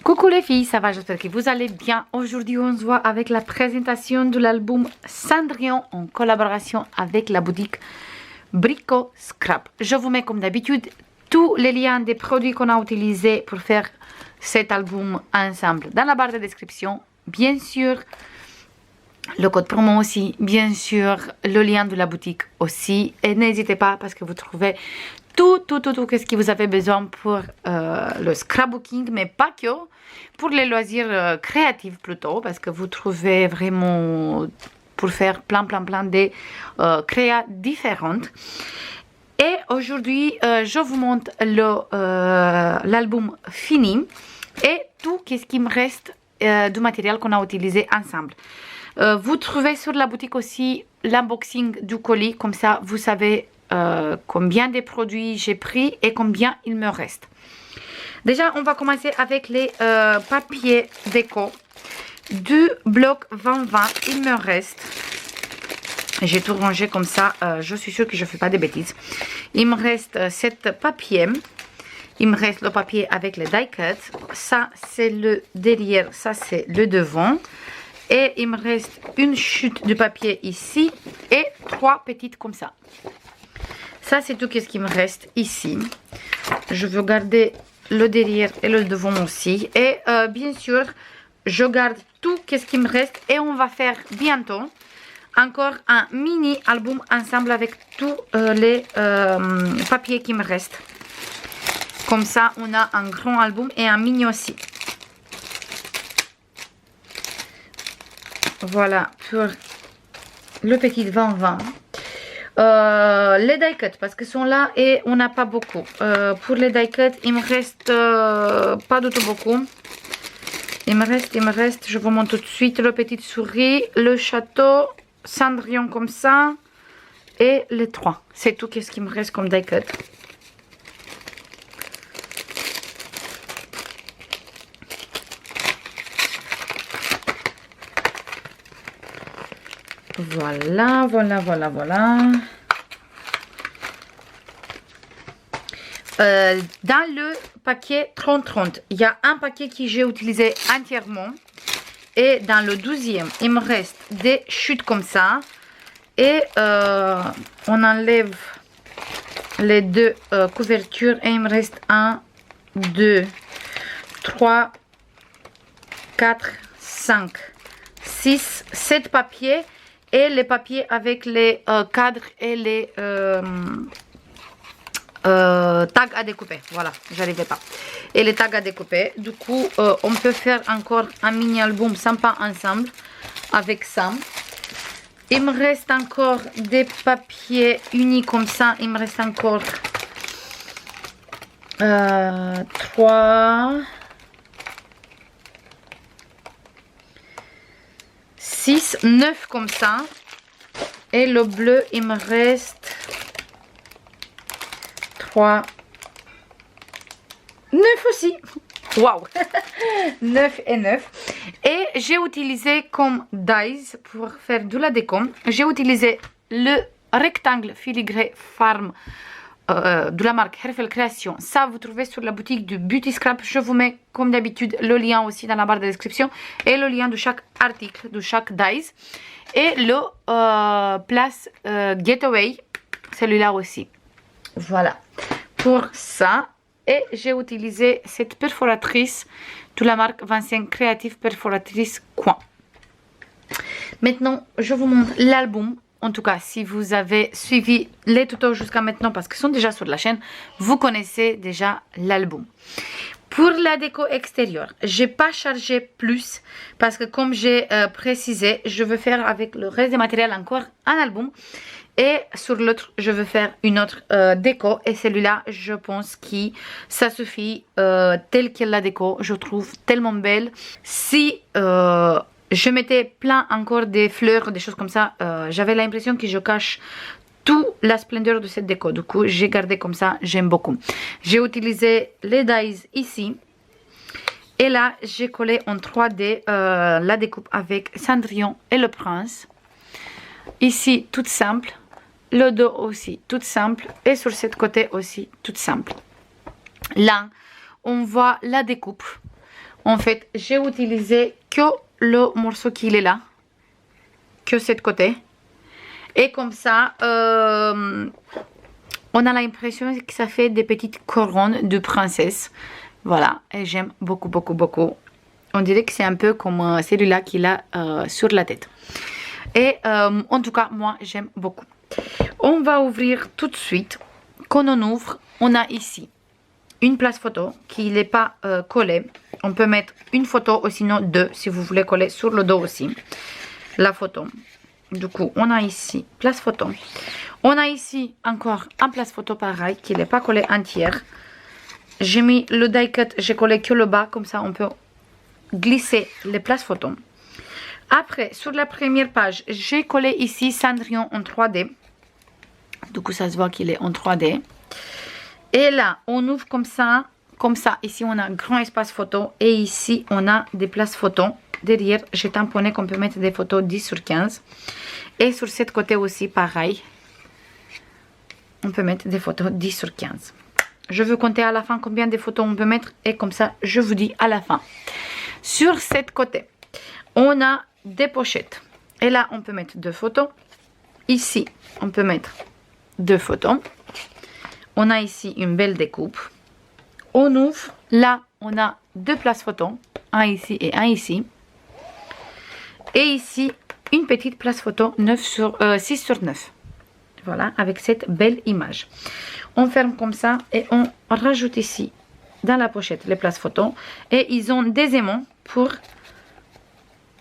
Coucou les filles, ça va? J'espère que vous allez bien. Aujourd'hui, on se voit avec la présentation de l'album Cendrillon en collaboration avec la boutique Brico Scrap. Je vous mets comme d'habitude tous les liens des produits qu'on a utilisés pour faire cet album ensemble dans la barre de description. Bien sûr, le code promo aussi, bien sûr, le lien de la boutique aussi. Et n'hésitez pas parce que vous trouvez tout ce que vous avez besoin pour le scrapbooking, mais pas que, pour les loisirs créatifs plutôt, parce que vous trouvez vraiment pour faire plein de créas différentes. Et aujourd'hui, je vous montre l'album fini et tout ce qui me reste du matériel qu'on a utilisé ensemble. Vous trouvez sur la boutique aussi l'unboxing du colis, comme ça vous savez combien de produits j'ai pris et combien il me reste. Déjà, on va commencer avec les papiers déco du bloc 2020. Il me reste, j'ai tout rangé comme ça, je suis sûre que je ne fais pas de bêtises. Il me reste 7 papiers. Il me reste le papier avec les die cuts. Ça, c'est le derrière, ça, c'est le devant. Et il me reste une chute de papier ici et 3 petites comme ça. Ça, c'est tout ce qui me reste ici. Je veux garder le derrière et le devant aussi. Et bien sûr, je garde tout ce qui me reste. Et on va faire bientôt encore un mini album ensemble avec tous les papiers qui me restent. Comme ça, on a un grand album et un mini aussi. Voilà pour le petit 2020. Les die cuts parce que sont là et on n'a pas beaucoup. Pour les die cuts, il me reste pas du tout beaucoup. Il me reste, je vous montre tout de suite le petite souris, le château, Cendrillon comme ça et les 3. C'est tout ce qui me reste comme die cut. Voilà. Dans le paquet 30-30, il y a un paquet que j'ai utilisé entièrement. Et dans le 12e, il me reste des chutes comme ça. Et on enlève les deux couvertures. Et il me reste 1, 2, 3, 4, 5, 6, 7 papiers. Et les papiers avec les cadres et les tags à découper. Voilà, j'arrivais pas. Et les tags à découper. Du coup, on peut faire encore un mini album sympa ensemble avec ça. Il me reste encore des papiers unis comme ça. Il me reste encore 3, 6, 9 comme ça. Et le bleu, il me reste 3, 9 aussi. Waouh. 9 et 9. Et j'ai utilisé comme dies pour faire de la déco. J'ai utilisé le rectangle filigré Farm de la marque Herfel Création. Ça, vous trouvez sur la boutique du Beauty Scrap. Je vous mets, comme d'habitude, le lien aussi dans la barre de description. Et le lien de chaque article, de chaque dies. Et le Place Getaway. Celui-là aussi. Voilà. Pour ça. Et j'ai utilisé cette perforatrice de la marque 25 Creative Perforatrice Coin. Maintenant, je vous montre l'album. En tout cas, si vous avez suivi les tutos jusqu'à maintenant, parce qu'ils sont déjà sur la chaîne, vous connaissez déjà l'album. Pour la déco extérieure, j'ai pas chargé plus parce que comme j'ai précisé, je veux faire avec le reste des matériels encore un album. Et sur l'autre, je veux faire une autre déco. Et celui-là, je pense que ça suffit tel que la déco. Je trouve tellement belle. Si je mettais plein encore des fleurs, des choses comme ça, j'avais l'impression que je cache toute la splendeur de cette déco. Du coup, j'ai gardé comme ça. J'aime beaucoup. J'ai utilisé les dies ici. Et là, j'ai collé en 3D la découpe avec Cendrillon et le prince. Ici, toute simple. Le dos aussi, toute simple. Et sur ce côté aussi, toute simple. Là, on voit la découpe. En fait, j'ai utilisé que le morceau qui est là, que cet côté. Et comme ça, on a l'impression que ça fait des petites couronnes de princesse. Voilà, et j'aime beaucoup, beaucoup, beaucoup. On dirait que c'est un peu comme celui-là qu'il a sur la tête. Et en tout cas, moi, j'aime beaucoup. On va ouvrir tout de suite. Quand on ouvre, on a ici une place photo qui n'est pas collée. On peut mettre une photo ou sinon deux si vous voulez coller sur le dos aussi la photo. Du coup, on a ici place photo. On a ici encore un place photo pareil qui n'est pas collé entière. J'ai mis le die cut, j'ai collé que le bas, comme ça on peut glisser les places photos. Après, sur la première page, j'ai collé ici Cendrillon en 3D. Du coup, ça se voit qu'il est en 3D. Et là, on ouvre comme ça. Comme ça, ici, on a un grand espace photo. Et ici, on a des places photos. Derrière, j'ai tamponné qu'on peut mettre des photos 10 sur 15. Et sur ce côté aussi, pareil. On peut mettre des photos 10 sur 15. Je veux compter à la fin combien de photos on peut mettre. Et comme ça, je vous dis à la fin. Sur ce côté, on a des pochettes. Et là, on peut mettre deux photos. Ici, on peut mettre deux photos. On a ici une belle découpe. On ouvre. Là, on a deux places photos. Un ici et un ici. Et ici, une petite place photo 6 sur 9. Voilà, avec cette belle image. On ferme comme ça et on rajoute ici, dans la pochette, les places photos. Et ils ont des aimants pour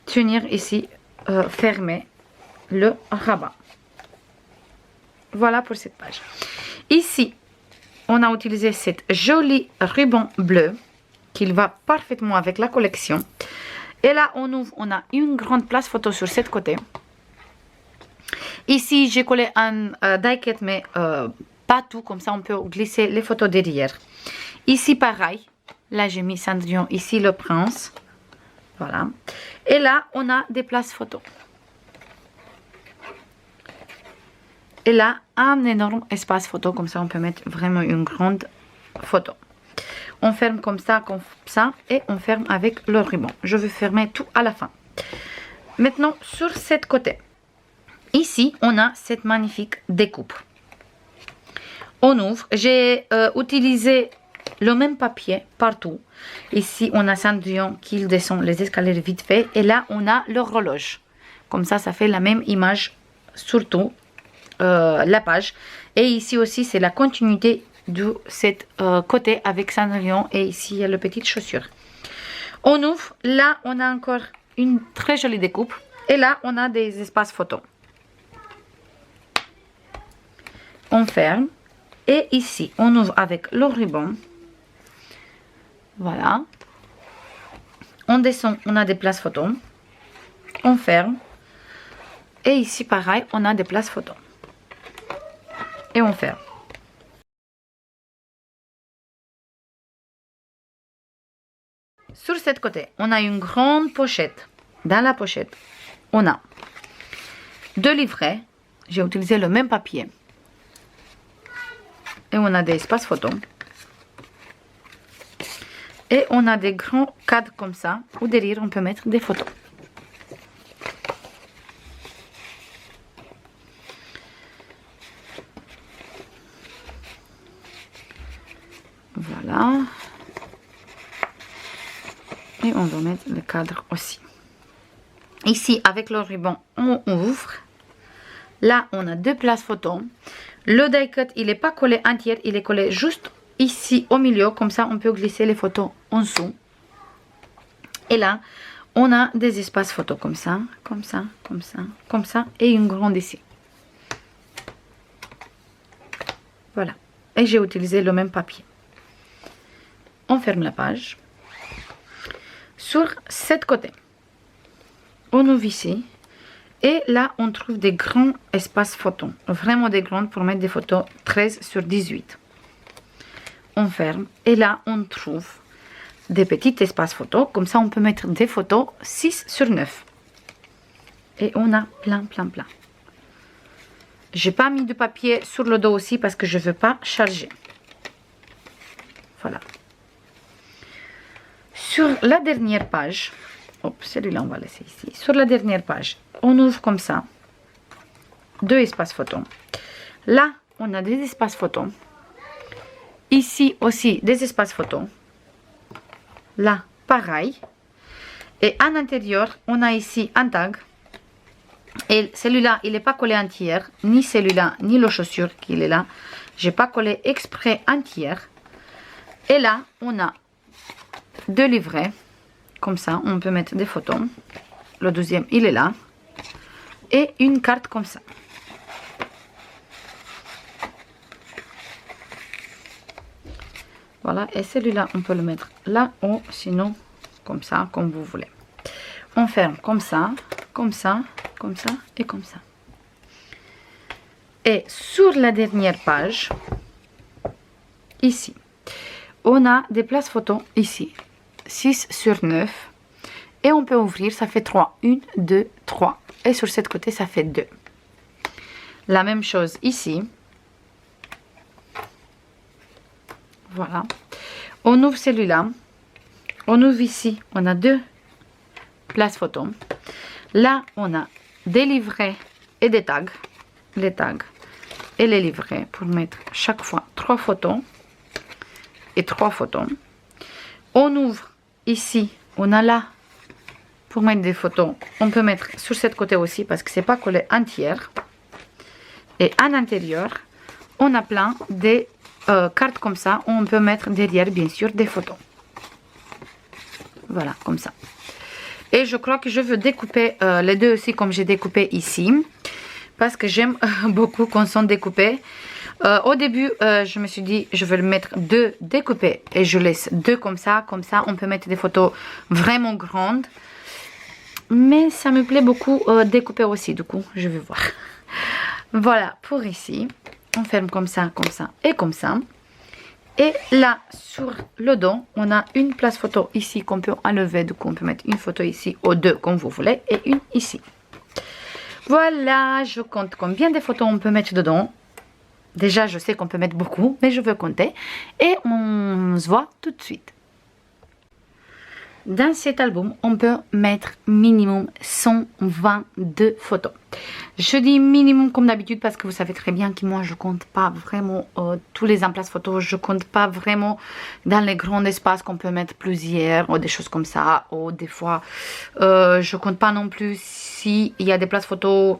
tenir ici, fermer le rabat. Voilà pour cette page. Ici, on a utilisé cette jolie ruban bleu qui va parfaitement avec la collection. Et là, on ouvre, on a une grande place photo sur ce côté. Ici, j'ai collé un die cut, mais pas tout, comme ça on peut glisser les photos derrière. Ici, pareil. Là, j'ai mis Cendrillon, ici le prince. Voilà. Et là, on a des places photos. Et là, un énorme espace photo, comme ça on peut mettre vraiment une grande photo. On ferme comme ça, et on ferme avec le ruban. Je vais fermer tout à la fin. Maintenant, sur ce côté, ici, on a cette magnifique découpe. On ouvre. J'ai utilisé le même papier partout. Ici, on a Cendrillon qui descend les escaliers vite fait. Et là, on a l'horloge. Comme ça, ça fait la même image, surtout la page. Et ici aussi, c'est la continuité de cet côté avec Cendrillon. Et ici, il y a les petites chaussures. On ouvre. Là, on a encore une très jolie découpe. Et là, on a des espaces photos. On ferme. Et ici, on ouvre avec le ruban. Voilà. On descend, on a des places photos. On ferme. Et ici, pareil, on a des places photos. Et on ferme. Sur ce côté, on a une grande pochette. Dans la pochette, on a deux livrets. J'ai utilisé le même papier. Et on a des espaces photos. Et on a des grands cadres comme ça, où derrière on peut mettre des photos. Voilà. Et on va mettre le cadre aussi. Ici, avec le ruban, on ouvre. Là, on a deux places photos. Le die cut, il n'est pas collé entier, il est collé juste ici au milieu. Comme ça, on peut glisser les photos en dessous. Et là, on a des espaces photos comme ça, comme ça, comme ça, comme ça. Et une grande ici. Voilà. Et j'ai utilisé le même papier. On ferme la page. Sur ce côté, on ouvre ici. Et là, on trouve des grands espaces photos. Vraiment des grands pour mettre des photos 13 sur 18. On ferme. Et là, on trouve des petits espaces photos. Comme ça, on peut mettre des photos 6 sur 9. Et on a plein, plein, plein. J'ai pas mis de papier sur le dos aussi parce que je ne veux pas charger. Voilà. sur la dernière page, hop, celui-là on va laisser ici. Sur la dernière page, on ouvre comme ça 2 espaces photos. Là, on a des espaces photos. Ici aussi, des espaces photos. Là, pareil. Et à l'intérieur, on a ici un tag. Et celui-là, il n'est pas collé entier. Ni celui-là, ni la chaussure qui est là. J'ai pas collé exprès entier. Et là, on a 2 livrets. Comme ça, on peut mettre des photos. Le deuxième, il est là. Et une carte comme ça. Voilà, et celui-là, on peut le mettre là ou sinon comme ça, comme vous voulez. On ferme comme ça, comme ça, comme ça et comme ça. Et sur la dernière page, ici, on a des places photos ici, 6 sur 9. Et on peut ouvrir, ça fait 3. 1, 2, 3. Et sur cette côté, ça fait 2. La même chose ici. Voilà. On ouvre celui-là. On ouvre ici. On a 2 places photos. Là, on a des livrets et des tags. Les tags et les livrets pour mettre chaque fois 3 photos. Et 3 photos. On ouvre ici. On a là pour mettre des photos. On peut mettre sur cette côté aussi parce que c'est pas collé entière. Et à l'intérieur, on a plein des cartes comme ça où on peut mettre derrière bien sûr des photos. Voilà, comme ça. Et je crois que je veux découper les deux aussi comme j'ai découpé ici. Parce que j'aime beaucoup qu'on sont découpés. Au début, je me suis dit, je vais le mettre 2 découpés. Et je laisse 2 comme ça. Comme ça, on peut mettre des photos vraiment grandes. Mais ça me plaît beaucoup découper aussi. Du coup, je vais voir. Voilà, pour ici. On ferme comme ça et comme ça. Et là, sur le dos, on a une place photo ici qu'on peut enlever. Du coup, on peut mettre une photo ici ou 2 comme vous voulez. Et une ici. Voilà, je compte combien de photos on peut mettre dedans. Déjà, je sais qu'on peut mettre beaucoup, mais je veux compter. Et on se voit tout de suite. Dans cet album, on peut mettre minimum 122 photos. Je dis minimum comme d'habitude parce que vous savez très bien que moi je compte pas vraiment tous les emplacements photos. Je compte pas vraiment dans les grands espaces qu'on peut mettre plusieurs ou des choses comme ça. Ou des fois, je compte pas non plus s'il y a des places photos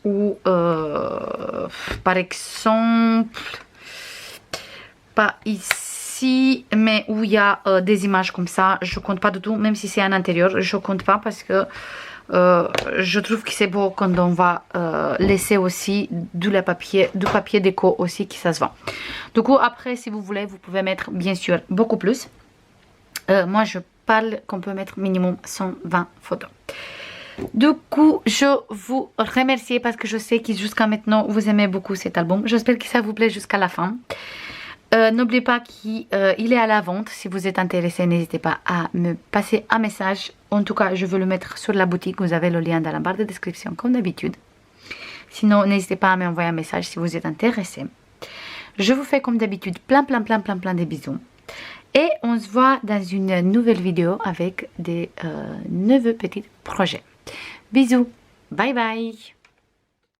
où, par exemple, pas ici, mais où il y a des images comme ça, je compte pas du tout, même si c'est à l'intérieur, je compte pas parce que je trouve que c'est beau quand on va laisser aussi du papier déco aussi qui ça se vend. Du coup après si vous voulez vous pouvez mettre bien sûr beaucoup plus. Moi je parle qu'on peut mettre minimum 120 photos. Du coup, je vous remercie parce que je sais que jusqu'à maintenant, vous aimez beaucoup cet album. J'espère que ça vous plaît jusqu'à la fin. N'oubliez pas qu'il est à la vente. Si vous êtes intéressé, n'hésitez pas à me passer un message. En tout cas, je vais le mettre sur la boutique. Vous avez le lien dans la barre de description comme d'habitude. Sinon, n'hésitez pas à m'envoyer un message si vous êtes intéressé. Je vous fais comme d'habitude plein de bisous. Et on se voit dans une nouvelle vidéo avec des nouveaux petits projets. Bisous, bye bye.